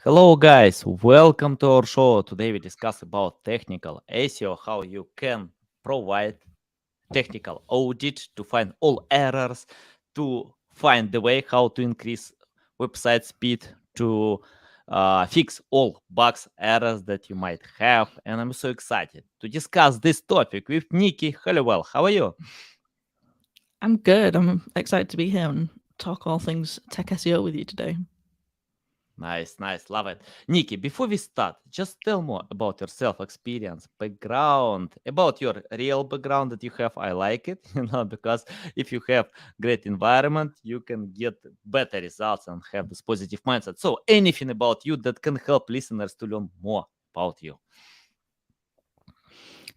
Hello guys, welcome to our show. Today we discuss about technical SEO, how you can provide technical audit to find all errors, to find the way how to increase website speed, to fix all bugs, errors that you might have. And I'm so excited to discuss this topic with Nikki. Halliwell, how are you? I'm good. I'm excited to be here and talk all things tech SEO with you today. Nice, love it. Nikki, before we start, just tell more about yourself, experience, background, about your real background that you have. I like it, because if you have great environment, you can get better results and have this positive mindset. So anything about you that can help listeners to learn more about you.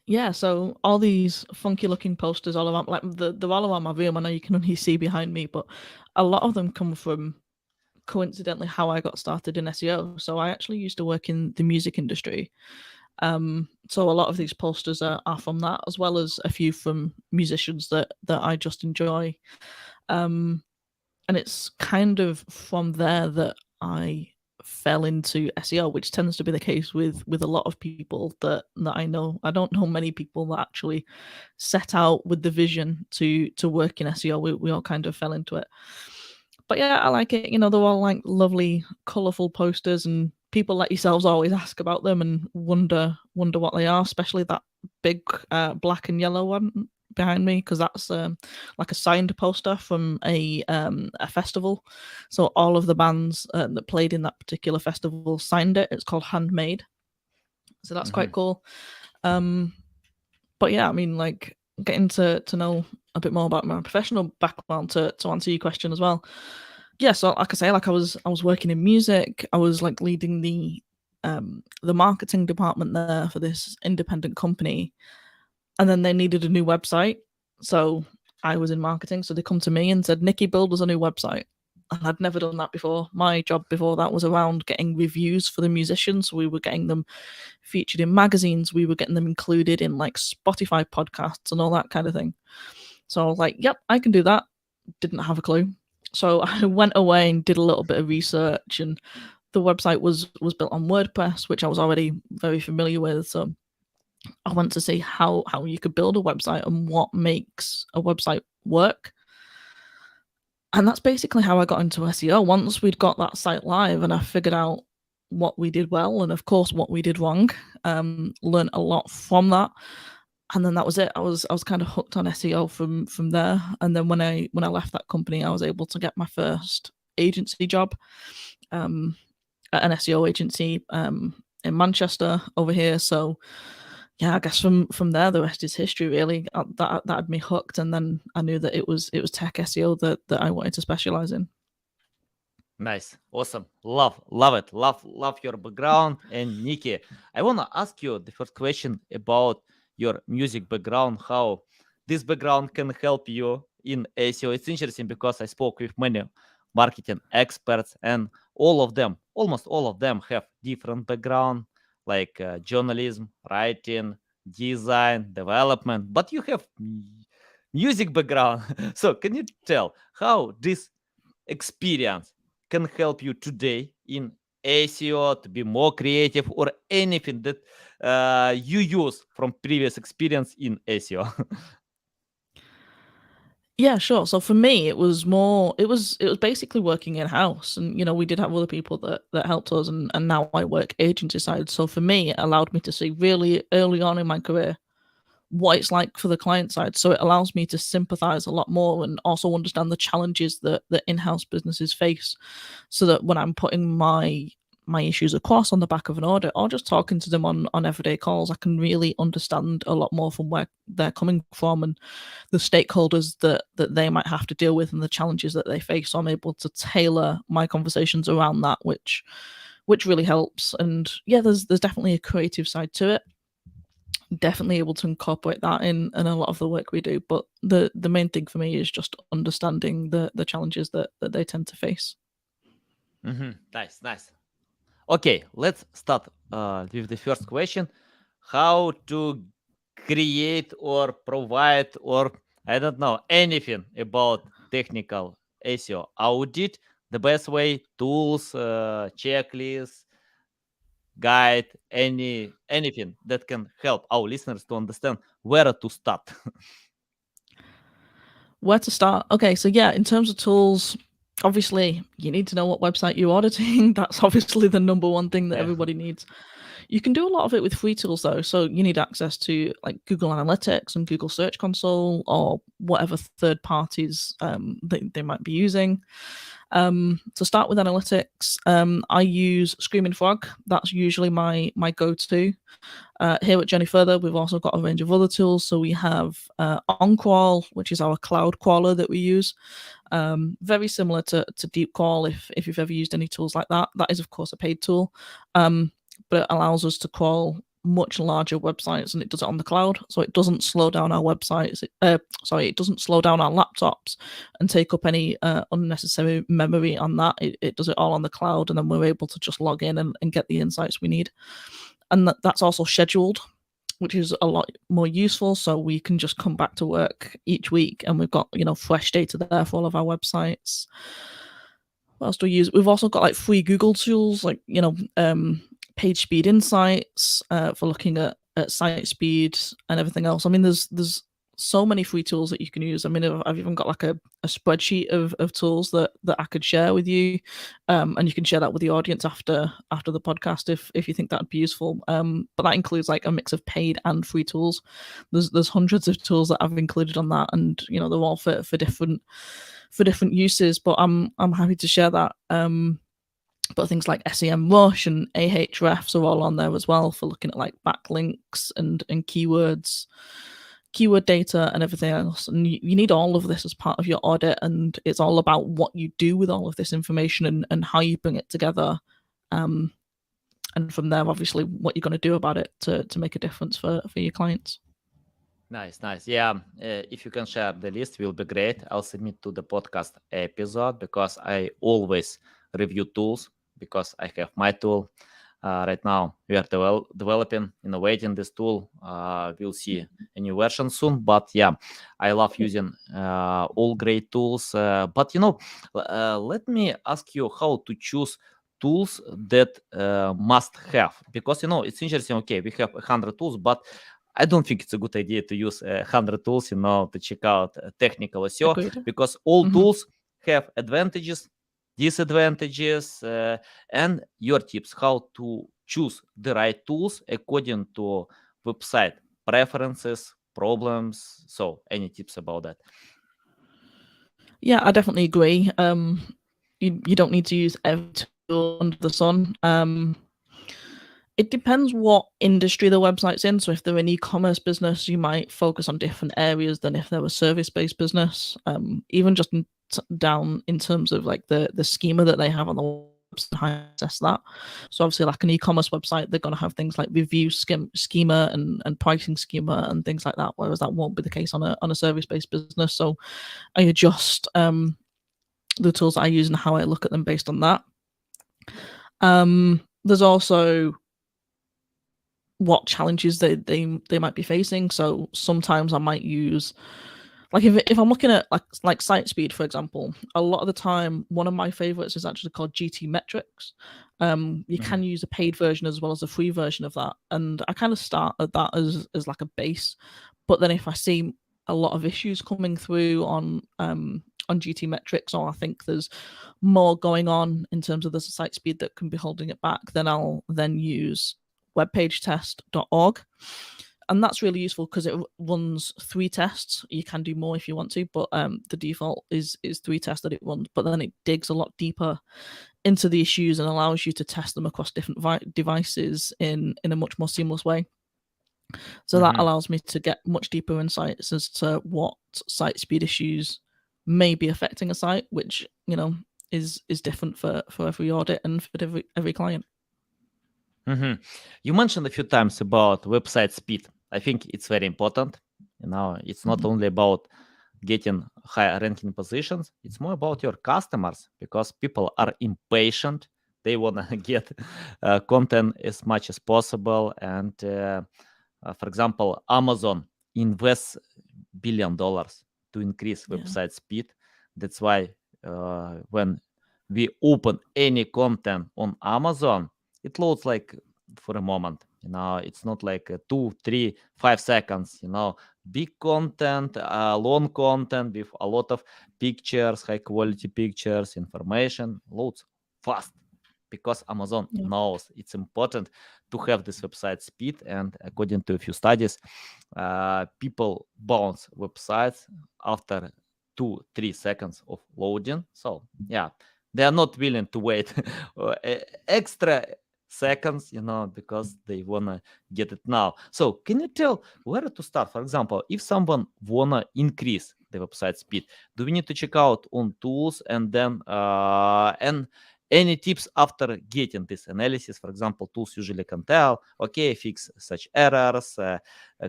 Yeah, so all these funky looking posters all around, like they're all around my room. I know you can only see behind me, but a lot of them come from coincidentally how I got started in SEO. So I actually used to work in the music industry. So a lot of these posters are from that, as well as a few from musicians that I just enjoy. Um, and it's kind of from there that I fell into SEO, which tends to be the case with a lot of people that I know. I don't know many people that actually set out with the vision to work in SEO. We all kind of fell into it. But yeah, I like it. They're all like lovely, colourful posters, and people like yourselves always ask about them and wonder what they are, especially that big black and yellow one behind me, because that's like a signed poster from a festival. So all of the bands that played in that particular festival signed it. It's called Handmade, so that's quite Mhm. cool. Um, but yeah, I mean, like getting to know a bit more about my professional background to answer your question as well. Yeah, so like I say, like I was working in music. I was like leading the marketing department there for this independent company, and then they needed a new website. So I was in marketing, so they come to me and said, "Nikki, build us a new website." And I'd never done that before. My job before that was around getting reviews for the musicians. We were getting them featured in magazines. We were getting them included in like Spotify podcasts and all that kind of thing. So I was like, "Yep, I can do that." Didn't have a clue. So I went away and did a little bit of research, and the website was built on WordPress, which I was already very familiar with. So I went to see how you could build a website and what makes a website work. And that's basically how I got into SEO. Once we'd got that site live and I figured out what we did well and of course what we did wrong, learned a lot from that. And then that was it. I was kind of hooked on SEO from there. And then when I left that company, I was able to get my first agency job, um, at an SEO agency in Manchester over here. So yeah, I guess from there the rest is history. Really, that had me hooked, and then I knew that it was tech SEO that I wanted to specialize in. Nice, awesome, love it, love your background. And Nikki, I wanna ask you the first question about your music background. How this background can help you in SEO? It's interesting because I spoke with many marketing experts, and all of them, almost all of them, have different background, like journalism, writing, design, development. But you have music background, so can you tell how this experience can help you today in SEO to be more creative, or anything that you use from previous experience in SEO? Yeah, sure. So for me, it was more. It was basically working in house, and we did have other people that helped us, and now I work agency side. So for me, it allowed me to see really early on in my career what it's like for the client side. So it allows me to sympathize a lot more and also understand the challenges that in-house businesses face, so that when I'm putting my issues across on the back of an audit or just talking to them on everyday calls, I can really understand a lot more from where they're coming from and the stakeholders that they might have to deal with and the challenges that they face. So I'm able to tailor my conversations around that, which really helps. And yeah, there's definitely a creative side to it, definitely able to incorporate that in a lot of the work we do. But the main thing for me is just understanding the challenges that they tend to face. Nice. Okay, let's start with the first question. How to create or provide, or I don't know, anything about technical SEO audit, the best way, tools, checklists, guide, anything that can help our listeners to understand where to start. Where to start? Okay, so yeah, in terms of tools, obviously you need to know what website you're auditing. That's obviously the number one thing that Yeah. everybody needs. You can do a lot of it with free tools though. So you need access to like Google Analytics and Google Search Console or whatever third parties they might be using. To start with analytics, I use Screaming Frog. That's usually my go-to. Here at Journey Further, we've also got a range of other tools. So we have OnCrawl, which is our cloud crawler that we use. Very similar to DeepCrawl, if you've ever used any tools like that. That is, of course, a paid tool, but it allows us to crawl much larger websites, and it does it on the cloud, so it doesn't slow down our websites. It doesn't slow down our laptops and take up any unnecessary memory on that. It does it all on the cloud, and then we're able to just log in and get the insights we need. And that's also scheduled, which is a lot more useful. So we can just come back to work each week, and we've got fresh data there for all of our websites. What else do we use? We've also got like free Google tools, like Page Speed Insights for looking at site speed and everything else. I mean, there's so many free tools that you can use. I mean, I've even got like a spreadsheet of tools that I could share with you, and you can share that with the audience after the podcast if you think that'd be useful. But that includes like a mix of paid and free tools. There's hundreds of tools that I've included on that, and they're all for different uses. But I'm happy to share that. But things like SEMrush and Ahrefs are all on there as well for looking at like backlinks and keywords, keyword data and everything else. And you need all of this as part of your audit, and it's all about what you do with all of this information and how you bring it together. And from there, obviously, what you're going to do about it to make a difference for your clients. Nice. Yeah, if you can share the list, will be great. I'll submit to the podcast episode because I always review tools because I have my tool. Right now, we are developing, innovating this tool. We'll see a new version soon. But yeah, I love using all great tools. But let me ask you how to choose tools that must have, because it's interesting. Okay, we have 100 tools, but I don't think it's a good idea to use 100 tools, to check out technical SEO. Agreed. Because all Mhm. tools have advantages, disadvantages, and your tips how to choose the right tools according to website preferences, problems. So any tips about that? Yeah, I definitely agree. You don't need to use every tool under the sun. It depends what industry the website's in. So if they're an e-commerce business, you might focus on different areas than if they're a service-based business. Even just down in terms of like the schema that they have on the website, how to assess that. So obviously, like an e-commerce website, they're going to have things like review schema and pricing schema and things like that. Whereas that won't be the case on a service-based business. So I adjust the tools that I use and how I look at them based on that. There's also what challenges they might be facing. So sometimes I might use, like if I'm looking at like site speed, for example, a lot of the time one of my favorites is actually called GT Metrics. You can use a paid version as well as a free version of that, and I kind of start at that as like a base. But then if I see a lot of issues coming through on GT Metrics, or I think there's more going on in terms of the site speed that can be holding it back, then I'll then use webpagetest.org. And that's really useful because it runs 3 tests. You can do more if you want to, but the default is 3 tests that it runs. But then it digs a lot deeper into the issues and allows you to test them across different devices in a much more seamless way. So that allows me to get much deeper insights as to what site speed issues may be affecting a site, which is different for every audit and for every client. You mentioned a few times about website speed. I think it's very important. It's not only about getting high ranking positions, it's more about your customers, because people are impatient. They want to get content as much as possible. And for example, Amazon invests $1 billion to increase website speed. That's why when we open any content on Amazon, it loads like for a moment. It's not like 2, 3, 5 seconds. Big content, long content with a lot of pictures, high quality pictures, information, loads fast, because Amazon Yeah. knows it's important to have this website speed. And according to a few studies, people bounce websites after 2-3 seconds of loading. So yeah, they are not willing to wait extra seconds, because they wanna get it now. So can you tell where to start? For example, if someone wanna increase the website speed, do we need to check out on tools, and then and any tips after getting this analysis? For example, tools usually can tell, okay, fix such errors,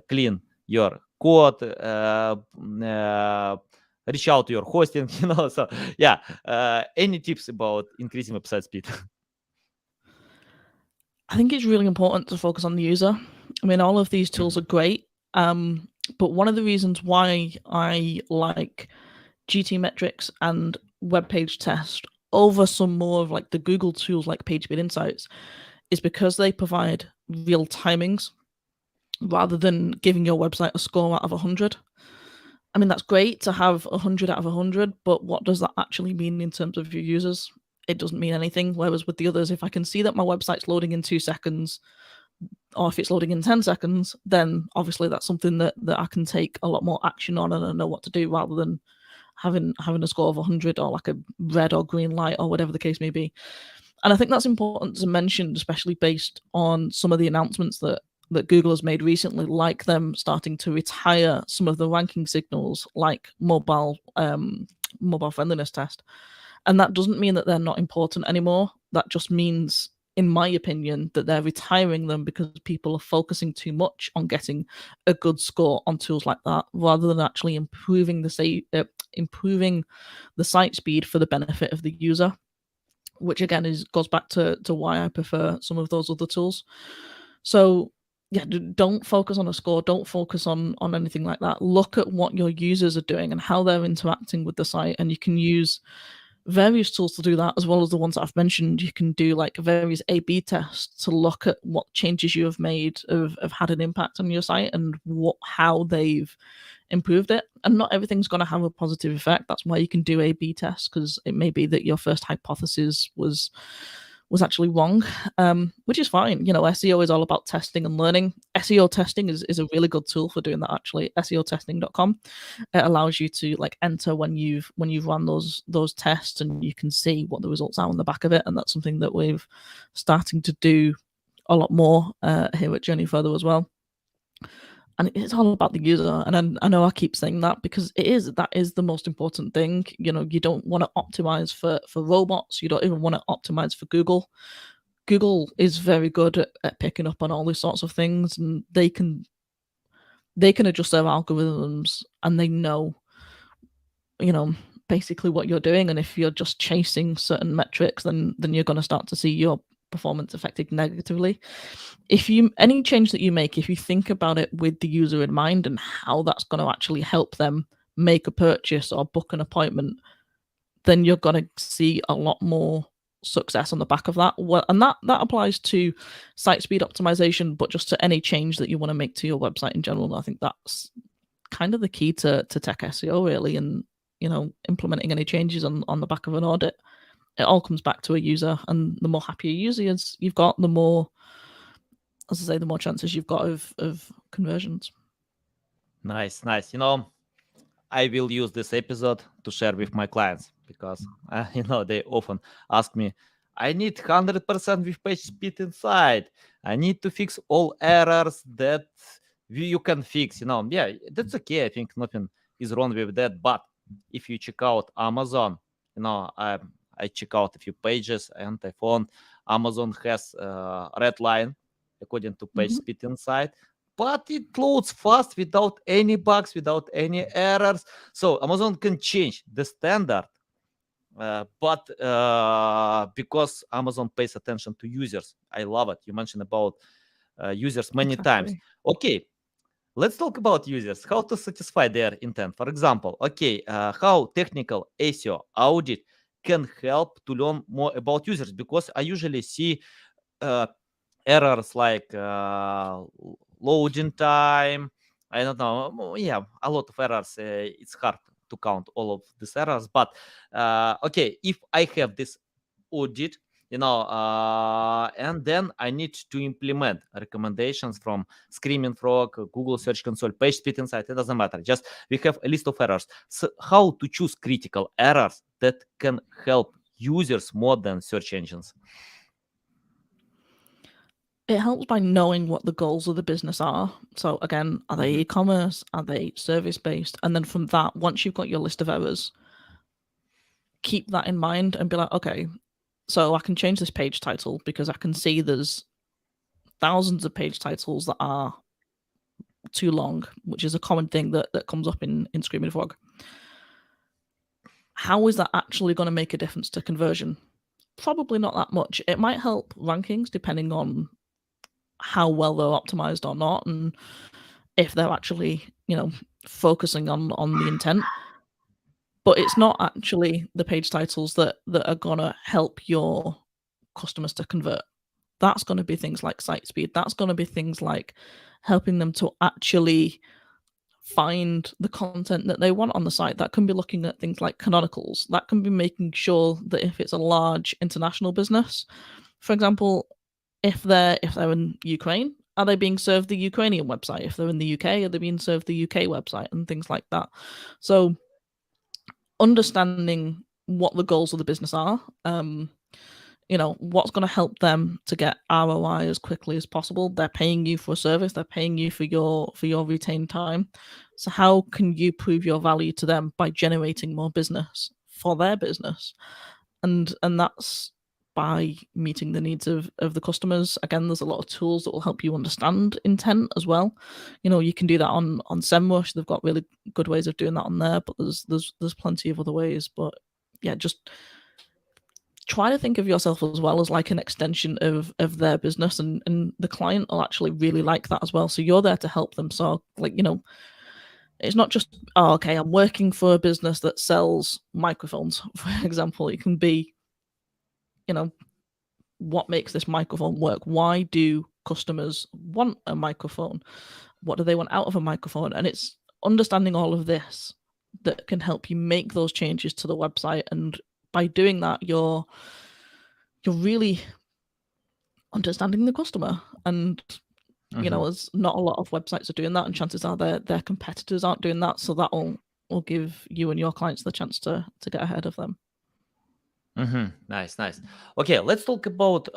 clean your code, reach out to your hosting, So yeah, any tips about increasing website speed? I think it's really important to focus on the user. I mean, all of these tools are great, but one of the reasons why I like GT metrics and web page test over some more of like the Google tools like PageSpeed Insights is because they provide real timings rather than giving your website a score out of 100. I mean, that's great to have 100 out of 100, but what does that actually mean in terms of your users? It doesn't mean anything. Whereas with the others, if I can see that my website's loading in 2 seconds, or if it's loading in 10 seconds, then obviously that's something that I can take a lot more action on, and I know what to do, rather than having a score of 100 or like a red or green light or whatever the case may be. And I think that's important to mention, especially based on some of the announcements that Google has made recently, like them starting to retire some of the ranking signals, like mobile friendliness test. And that doesn't mean that they're not important anymore. That just means, in my opinion, that they're retiring them because people are focusing too much on getting a good score on tools like that, rather than actually improving the site speed for the benefit of the user, which again goes back to why I prefer some of those other tools. So yeah, don't focus on a score, don't focus on anything like that. Look at what your users are doing and how they're interacting with the site, and you can use various tools to do that, as well as the ones that I've mentioned. You can do like various A/B tests to look at what changes you have made have had an impact on your site, and how they've improved it. And not everything's going to have a positive effect. That's why you can do A/B tests, because it may be that your first hypothesis was actually wrong, which is fine. SEO is all about testing and learning. SEO testing is a really good tool for doing that, actually. SEOtesting.com. It allows you to like enter when you've run those tests, and you can see what the results are on the back of it. And that's something that we've starting to do a lot more here at Journey Further as well. And it's all about the user. And I know I keep saying that because that is the most important thing. You don't want to optimize for robots. You don't even want to optimize for Google. Google is very good at picking up on all these sorts of things, and they can adjust their algorithms, and they know, basically what you're doing. And if you're just chasing certain metrics, then you're going to start to see your performance affected negatively. Any change that you make, if you think about it with the user in mind and how that's going to actually help them make a purchase or book an appointment, then you're going to see a lot more success on the back of that. And that applies to site speed optimization, but just to any change that you want to make to your website in general. I think that's kind of the key to tech SEO, really, and implementing any changes on the back of an audit. It all comes back to a user, and the more happy a user you've got, the more, as I say, the more chances you've got of conversions. Nice. I will use this episode to share with my clients, because they often ask me, I need 100% with page speed inside. I need to fix all errors that you can fix. Yeah, that's okay. I think nothing is wrong with that. But if you check out Amazon, I check out a few pages, and I found Amazon has a red line according to page speed inside, but it loads fast without any bugs, without any errors. So Amazon can change the standard, but because Amazon pays attention to users. I love it. You mentioned about users many times. Okay, let's talk about users, how to satisfy their intent. For example, how technical SEO audit can help to learn more about users, because I usually see errors like loading time. I don't know. Yeah, a lot of errors. It's hard to count all of these errors. But okay, if I have this audit, and then I need to implement recommendations from Screaming Frog, Google Search Console, Page Speed Insight. It doesn't matter. Just we have a list of errors. So how to choose critical errors that can help users more than search engines? It helps by knowing what the goals of the business are. So again, are they e-commerce? Are they service-based? And then from that, once you've got your list of errors, keep that in mind and be like, okay, so I can change this page title because I can see there's thousands of page titles that are too long, which is a common thing that comes up in Screaming Frog. How is that actually going to make a difference to conversion? Probably not that much. It might help rankings depending on how well they're optimized or not, and if they're actually, focusing on the intent. But it's not actually the page titles that are gonna help your customers to convert. That's gonna be things like site speed. That's gonna be things like helping them to actually find the content that they want on the site. That can be looking at things like canonicals. That can be making sure that if it's a large international business, for example, if they're in Ukraine, are they being served the Ukrainian website? If they're in the UK, are they being served the UK website and things like that? So understanding what the goals of the business are, what's going to help them to get ROI as quickly as possible. They're paying you for a service, they're paying you for your retained time. So how can you prove your value to them by generating more business for their business? And that's by meeting the needs of the customers. Again, there's a lot of tools that will help you understand intent as well. You can do that on SEMrush. They've got really good ways of doing that on there, but there's plenty of other ways. But yeah, just try to think of yourself as well as like an extension of their business, and the client will actually really like that as well. So you're there to help them. So like, it's not just, oh, okay, I'm working for a business that sells microphones, for example. It can be, what makes this microphone work? Why do customers want a microphone? What do they want out of a microphone? And it's understanding all of this that can help you make those changes to the website. And by doing that, you're really understanding the customer. And there's not a lot of websites are doing that, and chances are their competitors aren't doing that. So that will give you and your clients the chance to get ahead of them. Nice. Okay, let's talk about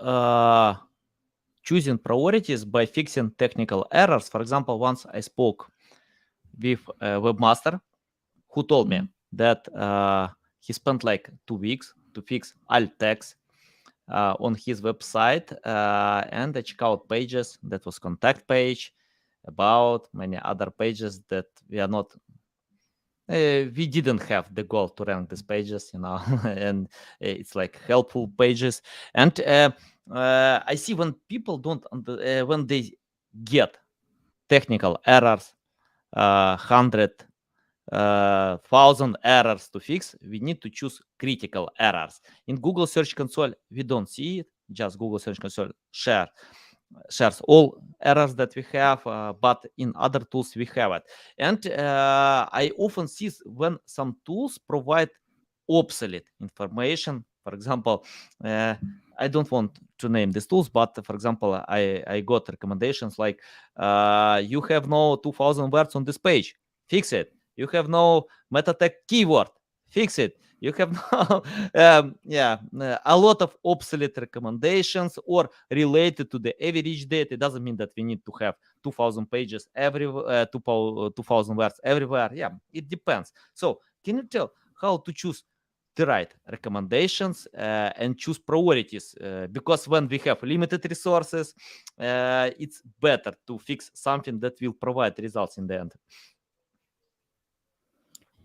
choosing priorities by fixing technical errors. For example, once I spoke with a webmaster who told me that he spent like 2 weeks to fix alt text on his website and the checkout pages. That was contact page, about many other pages that we are not. We didn't have the goal to rank these pages, and it's like helpful pages. And I see when people don't, when they get technical errors, 100,000 errors to fix, we need to choose critical errors. In Google Search Console, we don't see it. Just Google Search Console shares all errors that we have, but in other tools we have it. And I often see when some tools provide obsolete information. For example, I don't want to name these tools, but for example, I got recommendations like you have no 2000 words on this page, fix it. You have no meta tag keyword, fix it. You have no, a lot of obsolete recommendations or related to the average date. It doesn't mean that we need to have 2000 pages everywhere, 2000 words everywhere. Yeah, it depends. So can you tell how to choose the right recommendations and choose priorities? Because when we have limited resources, it's better to fix something that will provide results in the end.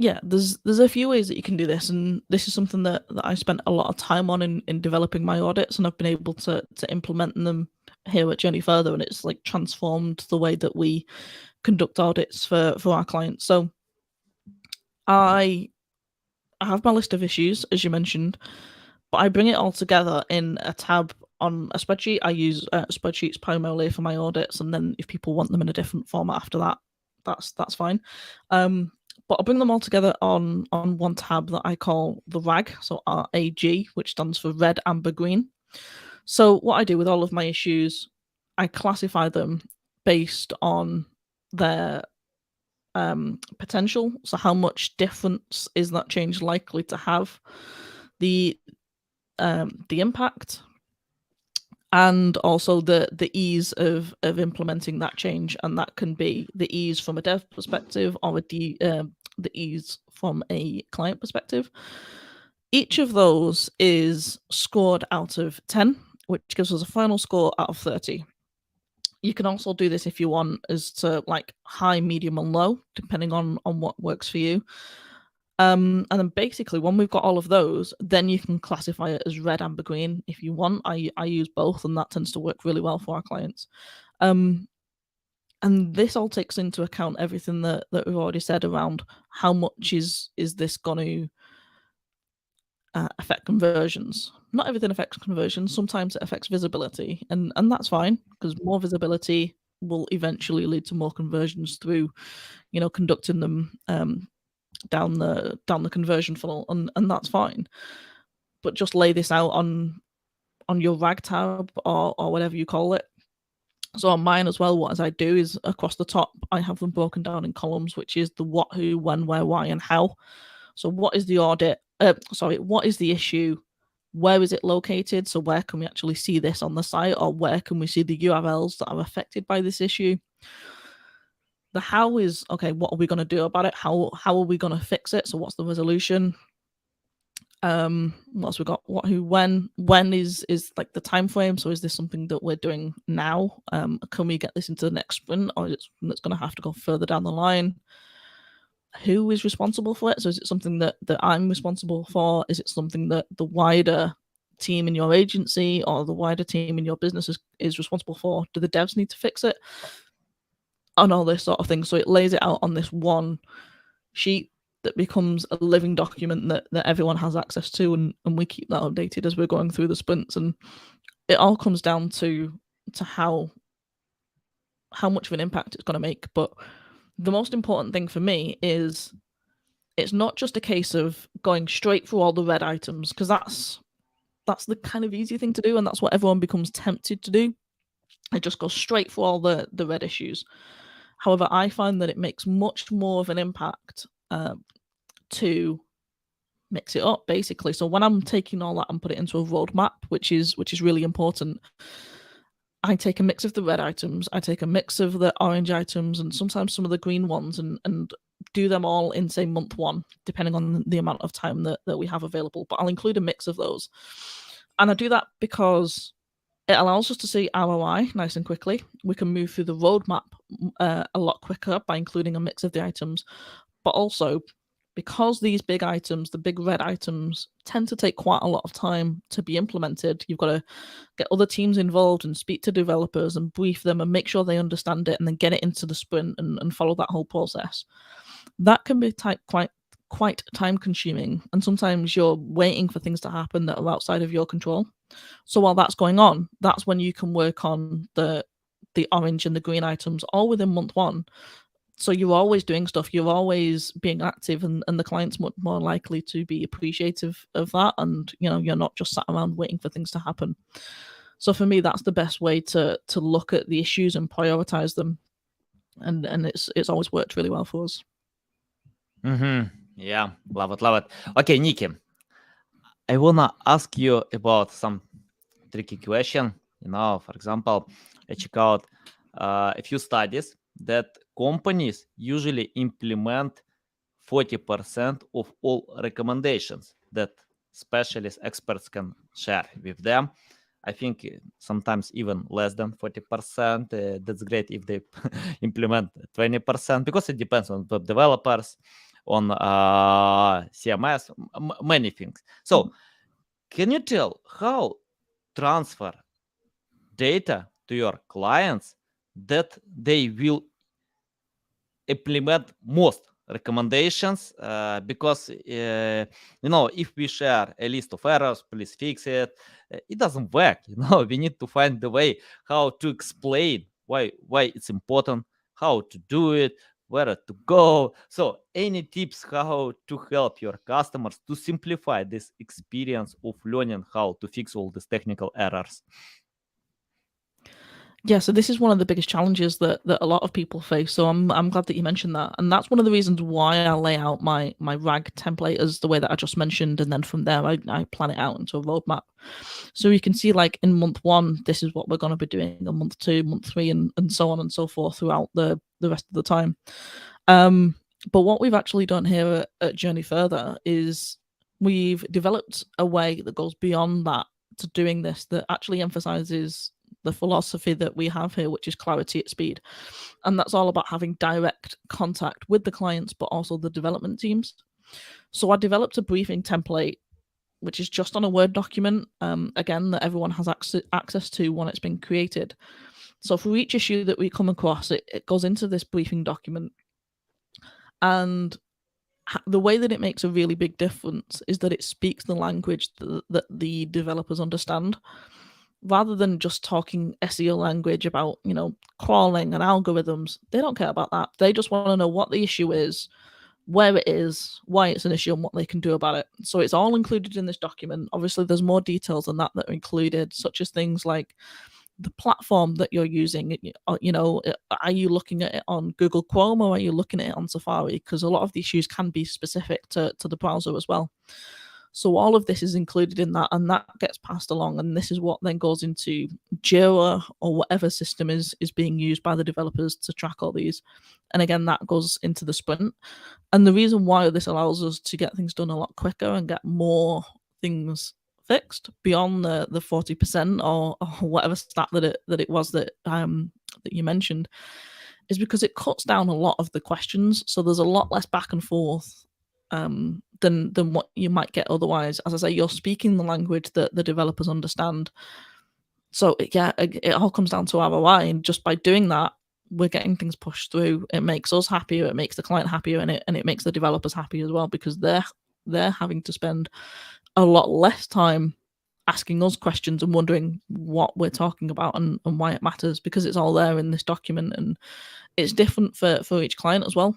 Yeah, there's a few ways that you can do this, and this is something that I spent a lot of time on in developing my audits, and I've been able to implement them here at Journey Further, and it's like transformed the way that we conduct audits for our clients. So I have my list of issues, as you mentioned, but I bring it all together in a tab on a spreadsheet. I use spreadsheets primarily for my audits, and then if people want them in a different format after that, that's fine. But I'll bring them all together on one tab that I call the RAG, so RAG, which stands for red, amber, green. So what I do with all of my issues, I classify them based on their potential. So how much difference is that change likely to have? The impact, and also the ease of implementing that change, and that can be the ease from a dev perspective or the ease from a client perspective. Each of those is scored out of 10, which gives us a final score out of 30. You can also do this if you want as to like high, medium, and low, depending on what works for you. And then basically, when we've got all of those, then you can classify it as red, amber, green if you want. I use both, and that tends to work really well for our clients. And this all takes into account everything that we've already said around how much is this going to affect conversions. Not everything affects conversions. Sometimes it affects visibility, and that's fine, because more visibility will eventually lead to more conversions through, conducting them down the conversion funnel, and that's fine. But just lay this out on your RAG tab or whatever you call it. So on mine as well, what as I do is across the top, I have them broken down in columns, which is the what, who, when, where, why, and how. So what is the audit? What is the issue? Where is it located? So where can we actually see this on the site, or where can we see the URLs that are affected by this issue? The how is, okay, what are we going to do about it? How are we going to fix it? So what's the resolution? What else we got? What, who, when is like the time frame. So is this something that we're doing now? Can we get this into the next sprint, or is it something that's going to have to go further down the line? Who is responsible for it? So is it something that I'm responsible for? Is it something that the wider team in your agency or the wider team in your business is responsible for? Do the devs need to fix it? And all this sort of thing. So it lays it out on this one sheet that becomes a living document that everyone has access to, and we keep that updated as we're going through the sprints. And it all comes down to how much of an impact it's going to make. But the most important thing for me is it's not just a case of going straight through all the red items, because that's the kind of easy thing to do, and that's what everyone becomes tempted to do. It just goes straight through all the red issues. However, I find that it makes much more of an impact to mix it up, basically. So when I'm taking all that and put it into a roadmap, which is really important, I take a mix of the red items, I take a mix of the orange items, and sometimes some of the green ones, and do them all in, say, month one, depending on the amount of time that we have available. But I'll include a mix of those. And I do that because it allows us to see ROI nice and quickly. We can move through the roadmap a lot quicker by including a mix of the items. But also, because these big items, the big red items, tend to take quite a lot of time to be implemented, you've got to get other teams involved and speak to developers and brief them and make sure they understand it, and then get it into the sprint and follow that whole process. That can be quite time consuming, and sometimes you're waiting for things to happen that are outside of your control. So while that's going on, that's when you can work on the orange and the green items all within month one. So you're always doing stuff, you're always being active, and the client's much more likely to be appreciative of that, and you're not just sat around waiting for things to happen. So for me, that's the best way to look at the issues and prioritize them, and it's always worked really well for us. Yeah, love it. Okay, Nikki, I wanna ask you about some tricky question. For example, I check out a few studies that companies usually implement 40% of all recommendations that specialist experts can share with them. I think sometimes even less than 40%. That's great if they implement 20%, because it depends on web developers, on CMS, many things. So can you tell how transfer data to your clients that they will implement most recommendations because if we share a list of errors, please fix it. It doesn't work. We need to find the way how to explain why it's important, how to do it, where to go. So any tips how to help your customers to simplify this experience of learning how to fix all these technical errors? Yeah, so this is one of the biggest challenges that a lot of people face. So I'm glad that you mentioned that, and that's one of the reasons why I lay out my RAG template as the way that I just mentioned, and then from there I plan it out into a roadmap. So you can see, like, in month 1, this is what we're going to be doing. On month 2, month 3, and so on and so forth throughout the rest of the time. But what we've actually done here at Journey Further is we've developed a way that goes beyond that to doing this, that actually emphasizes the philosophy that we have here, which is clarity at speed. And that's all about having direct contact with the clients, but also the development teams. So I developed a briefing template, which is just on a Word document, again, that everyone has access to when it's been created. So for each issue that we come across, it goes into this briefing document. And the way that it makes a really big difference is that it speaks the language that the developers understand, rather than just talking SEO language about, crawling and algorithms. They don't care about that. They just want to know what the issue is, where it is, why it's an issue, and what they can do about it. So it's all included in this document. Obviously, there's more details than that are included, such as things like the platform that you're using. Are you looking at it on Google Chrome, or are you looking at it on Safari? Because a lot of the issues can be specific to the browser as well. So all of this is included in that, and that gets passed along, and this is what then goes into Jira or whatever system is being used by the developers to track all these. And again, that goes into the sprint. And the reason why this allows us to get things done a lot quicker and get more things fixed beyond the 40% or whatever stat that it was that you mentioned, is because it cuts down a lot of the questions. So there's a lot less back and forth than what you might get otherwise. As I say, you're speaking the language that the developers understand. So it all comes down to ROI, and just by doing that, we're getting things pushed through. It makes us happier, it makes the client happier, and it makes the developers happy as well, because they're having to spend a lot less time asking us questions and wondering what we're talking about and why it matters, because it's all there in this document. And it's different for each client as well.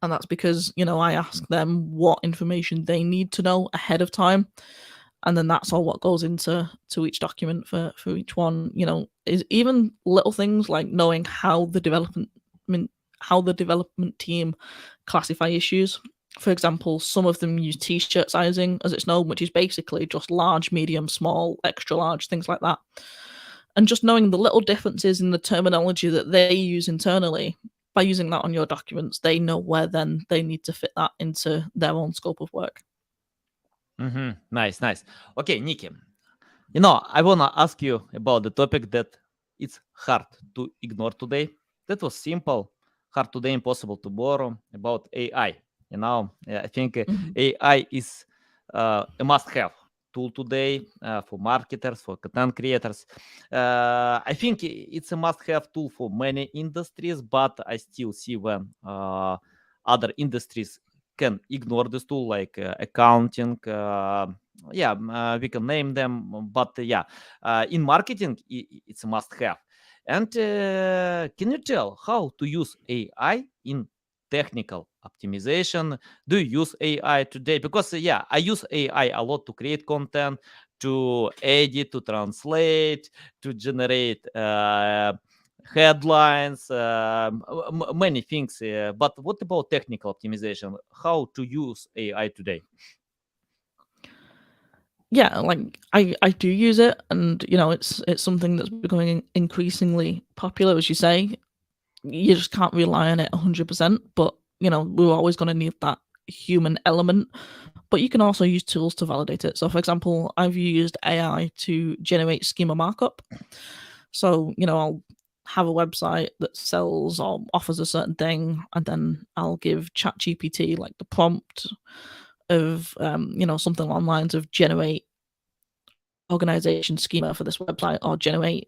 And that's because, I ask them what information they need to know ahead of time. And then that's all what goes into each document for each one. Is even little things like knowing how the development team classify issues. For example, some of them use t-shirt sizing, as it's known, which is basically just large, medium, small, extra large, things like that. And just knowing the little differences in the terminology that they use internally, by using that on your documents, they know where then they need to fit that into their own scope of work. Nice. Okay, Nikki, I want to ask you about the topic that it's hard to ignore today. That was simple, hard today, impossible tomorrow, about AI. I think AI is a must-have tool today for marketers, for content creators. I think it's a must-have tool for many industries, but I still see when other industries can ignore this tool, like accounting. We can name them, but in marketing, it's a must-have. And can you tell how to use AI in technical optimization? Do you use AI today? Because I use AI a lot to create content, to edit, to translate, to generate headlines, many things. But what about technical optimization? How to use AI today? Yeah, like I do use it, and it's something that's becoming increasingly popular, as you say. You just can't rely on it 100%, but we're always going to need that human element. But you can also use tools to validate it. So for example, I've used AI to generate schema markup. So I'll have a website that sells or offers a certain thing, and then I'll give ChatGPT like the prompt of something along the lines of generate organization schema for this website, or generate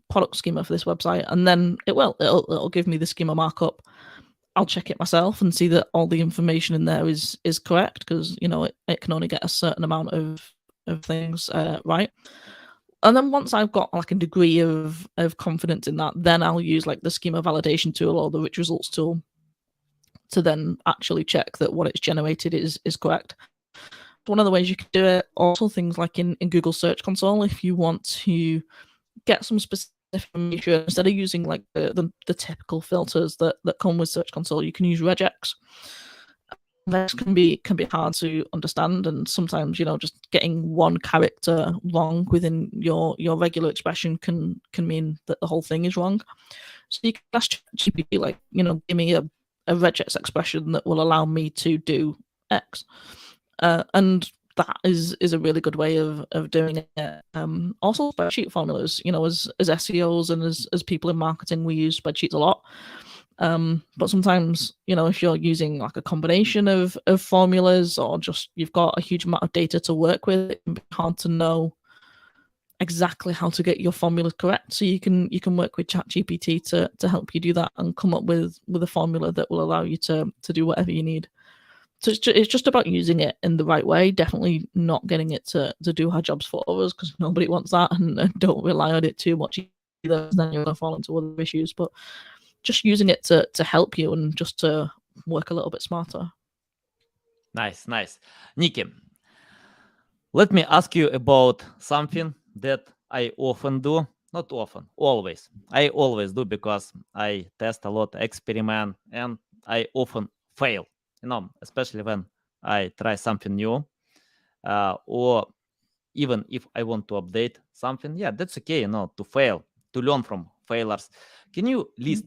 product schema for this website, and then it'll give me the schema markup. I'll check it myself and see that all the information in there is correct, because it can only get a certain amount of things right. And then once I've got like a degree of confidence in that, then I'll use like the schema validation tool or the rich results tool to then actually check that what it's generated is correct. One of the ways you can do it, also things like in Google Search Console, if you want to get some specific information, instead of using like the typical filters that come with Search Console, you can use regex. This can be hard to understand, and sometimes just getting one character wrong within your regular expression can mean that the whole thing is wrong. So you can ask GPT, like, give me a regex expression that will allow me to do X, and that is a really good way of doing it. Also, spreadsheet formulas. As SEOs and as people in marketing, we use spreadsheets a lot. But sometimes, if you're using like a combination of formulas, or just you've got a huge amount of data to work with, it can be hard to know exactly how to get your formulas correct. So you can work with ChatGPT to help you do that and come up with a formula that will allow you to do whatever you need. So it's just about using it in the right way. Definitely not getting it to do our jobs for us, because nobody wants that, and don't rely on it too much either. Then you're going to fall into other issues. But just using it to help you and just to work a little bit smarter. Nice. Nikki, let me ask you about something that I often do. Not often, always. I always do, because I test a lot, experiment, and I often fail, especially when I try something new, or even if I want to update something. Yeah, that's okay, to fail, to learn from failures. Can you list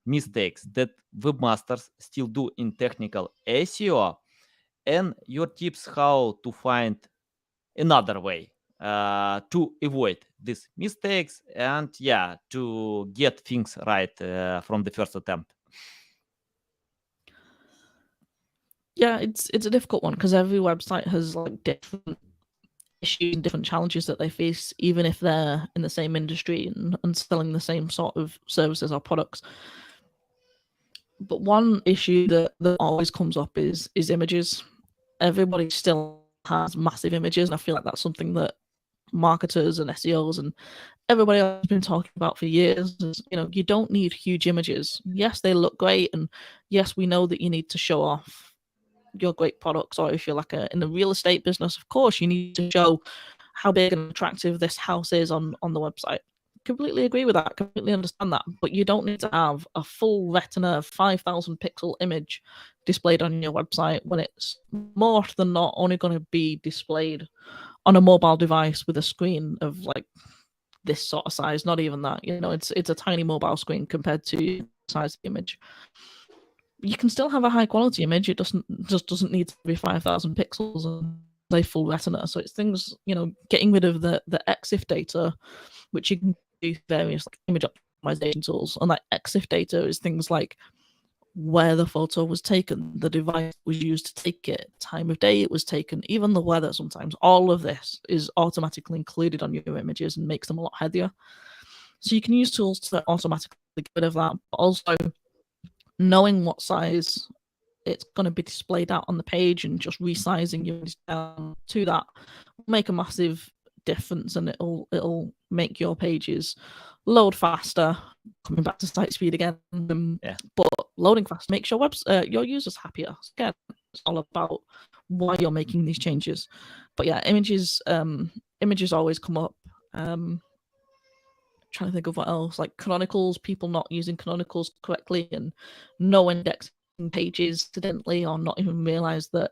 mistakes that webmasters still do in technical SEO, and your tips how to find another way to avoid these mistakes, and to get things right from the first attempt? Yeah, it's a difficult one, because every website has like different issues and different challenges that they face, even if they're in the same industry and selling the same sort of services or products. But one issue that always comes up is images. Everybody still has massive images, and I feel like that's something that marketers and SEOs and everybody else has been talking about for years. Is, you don't need huge images. Yes, they look great, and yes, we know that you need to show off your great products. Or if you're like in the real estate business, of course you need to show how big and attractive this house is on the website. Completely agree with that, completely understand that. But you don't need to have a full retina 5,000 pixel image displayed on your website, when it's more than not only going to be displayed on a mobile device with a screen of like this sort of size. Not even that, it's a tiny mobile screen compared to the size of the image. You can still have a high quality image. It just doesn't need to be 5,000 pixels and a full retina. So it's things, getting rid of the EXIF data, which you can do various like image optimization tools. And like EXIF data is things like where the photo was taken, the device was used to take it, time of day it was taken, even the weather sometimes. All of this is automatically included on your images and makes them a lot heavier. So you can use tools to automatically get rid of that, but also knowing what size it's going to be displayed out on the page and just resizing your image down to that will make a massive difference, and it'll make your pages load faster. Coming back to site speed again, but loading fast makes your your users happier. So again, it's all about why you're making these changes. But yeah, images always come up. Trying to think of what else, like canonicals, people not using canonicals correctly and no indexing pages accidentally, or not even realize that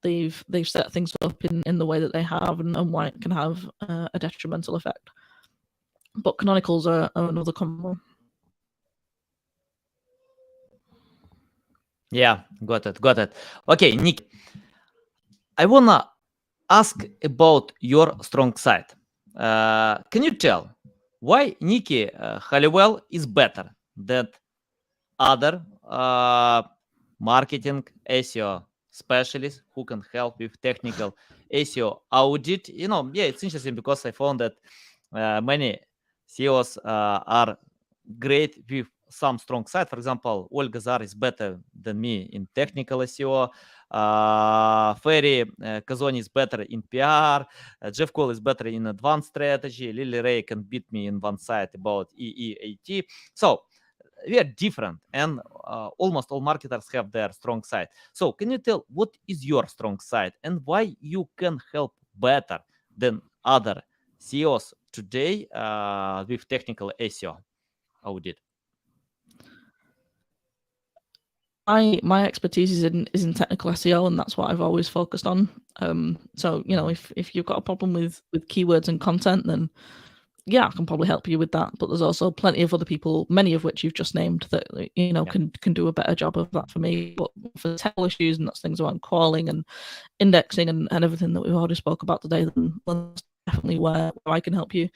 they've set things up in the way that they have, and why it can have a detrimental effect. But canonicals are another common one. Yeah, got it. Okay, Nick, I wanna ask about your strong side. Can you tell why Nikki Halliwell is better than other marketing SEO specialists who can help with technical SEO audit? It's interesting, because I found that many CEOs are great with some strong side. For example, Olga Zar is better than me in technical SEO. Ferry Kazoni is better in PR. Jeff Cole is better in advanced strategy. Lily Ray can beat me in one side about EEAT. So we are different, and almost all marketers have their strong side. So can you tell what is your strong side and why you can help better than other CEOs today with technical SEO audit? My expertise is in technical SEO, and that's what I've always focused on. So if you've got a problem with keywords and content, then yeah, I can probably help you with that. But there's also plenty of other people, many of which you've just named, that can do a better job of that for me. But for technical issues, and that's things around crawling and indexing and everything that we've already spoke about today, then that's definitely where I can help you.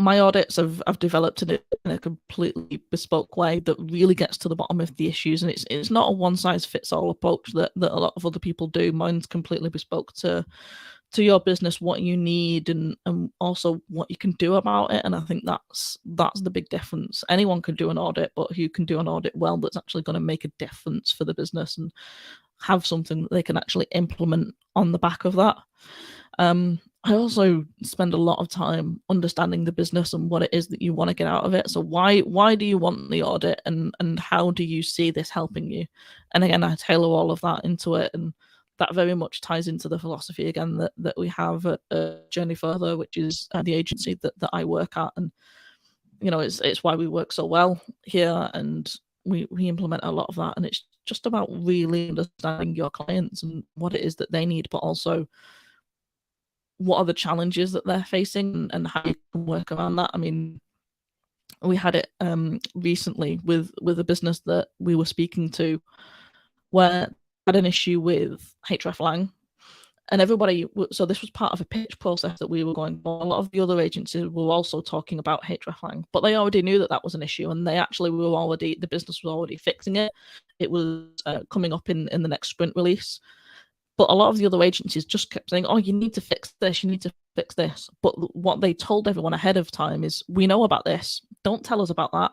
My audits I've developed in a completely bespoke way that really gets to the bottom of the issues, and it's not a one size fits all approach that a lot of other people do. Mine's completely bespoke to your business, what you need, and also what you can do about it. And I think that's the big difference. Anyone can do an audit, but who can do an audit well that's actually going to make a difference for the business and have something that they can actually implement on the back of that. I also spend a lot of time understanding the business and what it is that you want to get out of it. So why do you want the audit, and how do you see this helping you? And again, I tailor all of that into it, and that very much ties into the philosophy again that we have at Journey Further, which is the agency that I work at. And it's why we work so well here, and we implement a lot of that. And it's just about really understanding your clients and what it is that they need, but also what are the challenges that they're facing and how you can work around that. I mean, we had it recently with a business that we were speaking to where had an issue with hreflang, and everybody, so this was part of a pitch process that we were going for. A lot of the other agencies were also talking about hreflang, but they already knew that was an issue, and the business was already fixing it. It was coming up in the next sprint release. But a lot of the other agencies just kept saying, oh, you need to fix this, you need to fix this. But what they told everyone ahead of time is, we know about this, don't tell us about that.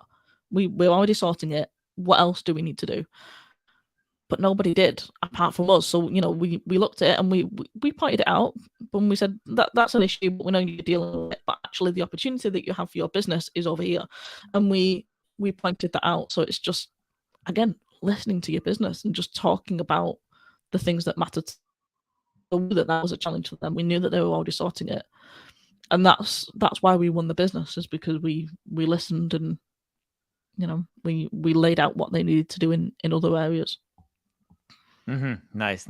We're already sorting it. What else do we need to do? But nobody did, apart from us. So, we looked at it and we pointed it out, when we said that's an issue, but we know you're dealing with it. But actually the opportunity that you have for your business is over here. And we pointed that out. So it's just, again, listening to your business and just talking about the things that mattered. So we knew that was a challenge for them. We knew that they were already sorting it, and that's why we won the business, is because we listened and we laid out what they needed to do in other areas. Nice.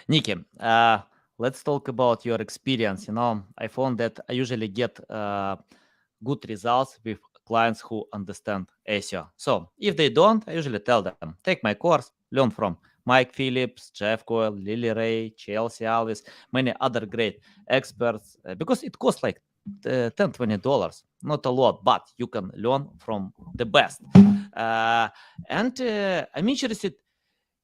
Nikki, let's talk about your experience. I found that I usually get good results with clients who understand SEO. So if they don't, I usually tell them, take my course, learn from Mike Phillips, Jeff Coyle, Lily Ray, Chelsea Alvis, many other great experts, because it costs like $10, $20, not a lot, but you can learn from the best. And I'm interested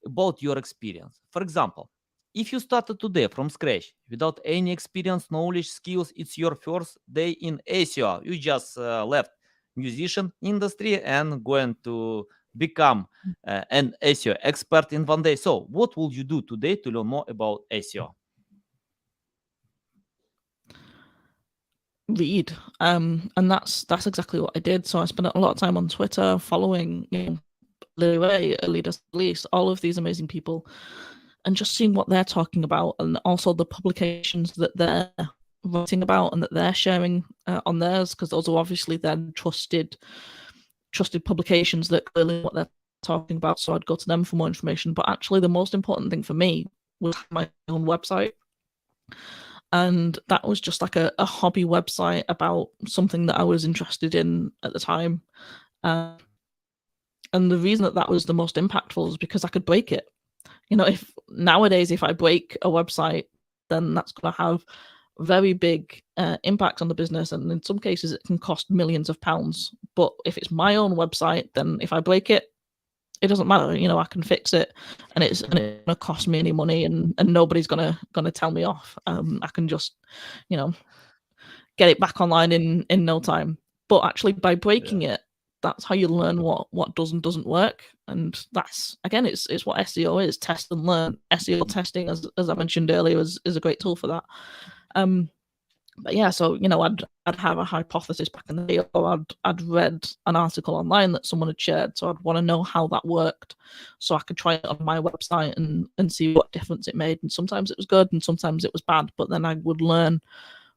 about your experience. For example, if you started today from scratch without any experience, knowledge, skills, it's your first day in SEO. You just left musician industry and going to become an SEO expert in one day. So what will you do today to learn more about SEO? Read. And that's exactly what I did. So I spent a lot of time on Twitter following Lily Ray, Leaders Release, all of these amazing people, and just seeing what they're talking about, and also the publications that they're writing about and that they're sharing on theirs, because those are obviously then trusted publications that clearly know what they're talking about. So I'd go to them for more information. But actually the most important thing for me was my own website. And that was just like a hobby website about something that I was interested in at the time. And the reason that was the most impactful is because I could break it. If nowadays, if I break a website, then that's going to have very big impact on the business. And in some cases, it can cost millions of pounds. But if it's my own website, then if I break it, it doesn't matter. I can fix it, and it's going to cost me any money, and nobody's going to tell me off. I can just, get it back online in no time. But actually, by breaking it, that's how you learn what does and doesn't work. And that's, again, it's what SEO is: test and learn. SEO testing, as I mentioned earlier, is a great tool for that. But yeah, so I'd have a hypothesis back in the day, or I'd read an article online that someone had shared, so I'd want to know how that worked, so I could try it on my website and see what difference it made. And sometimes it was good, and sometimes it was bad. But then I would learn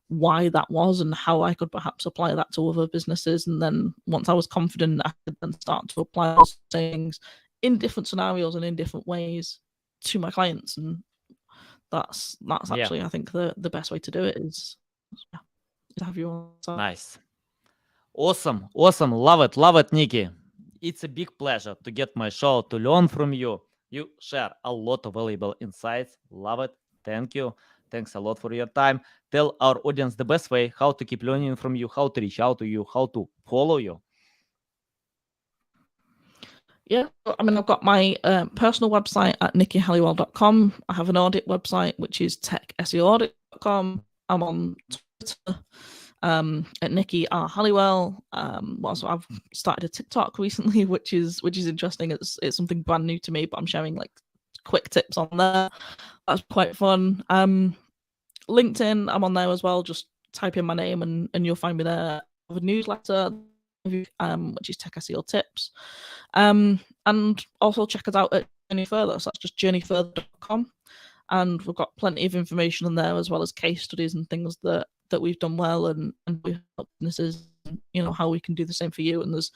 why that was and how I could perhaps apply that to other businesses. And then once I was confident, I could then start to apply those things in different scenarios and in different ways to my clients. And that's actually, I think, the best way to do it is have your own site. Nice. Awesome. Love it, Nikki. It's a big pleasure to get my show, to learn from you. You share a lot of valuable insights. Love it. Thank you. Thanks a lot for your time. Tell our audience the best way how to keep learning from you, how to reach out to you, how to follow you. Yeah, I mean, I've got my personal website at nikkihalliwell.com. I have an audit website, which is SEOaudits.com. I'm on Twitter at Nikki R. Halliwell. Also, I've started a TikTok recently, which is interesting. It's something brand new to me, but I'm sharing like quick tips on there. That's quite fun. LinkedIn, I'm on there as well. Just type in my name and you'll find me there. I have a newsletter, which is Tech SEO Tips. And also check us out at Journey Further. So that's just journeyfurther.com. And we've got plenty of information on there, as well as case studies and things that we've done well, and we help businesses, how we can do the same for you. And there's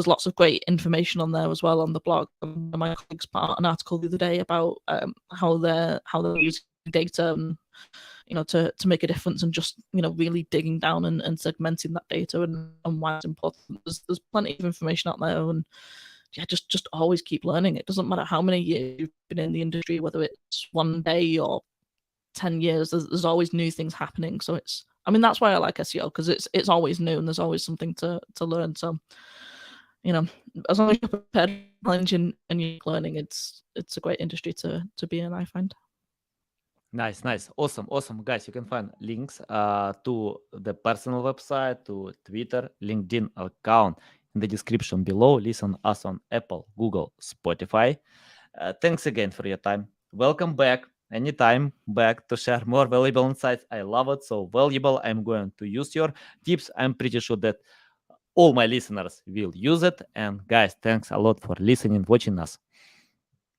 lots of great information on there as well on the blog. My colleagues put out an article the other day about how they're using data and to make a difference, and just really digging down and segmenting that data and why it's important. There's plenty of information out there, and yeah, just always keep learning. It doesn't matter how many years you've been in the industry, whether it's one day or 10 years, there's always new things happening. So that's why I like SEO, because it's always new and there's always something to learn. So as long as you're prepared for challenge and you're learning, it's a great industry to be in, I find. Nice. Awesome. Guys, you can find links to the personal website, to Twitter, LinkedIn account in the description below. Listen us on Apple, Google, Spotify. Thanks again for your time. Welcome back anytime back to share more valuable insights. I love it. So valuable. I'm going to use your tips. I'm pretty sure that all my listeners will use it. And guys, thanks a lot for listening, watching us.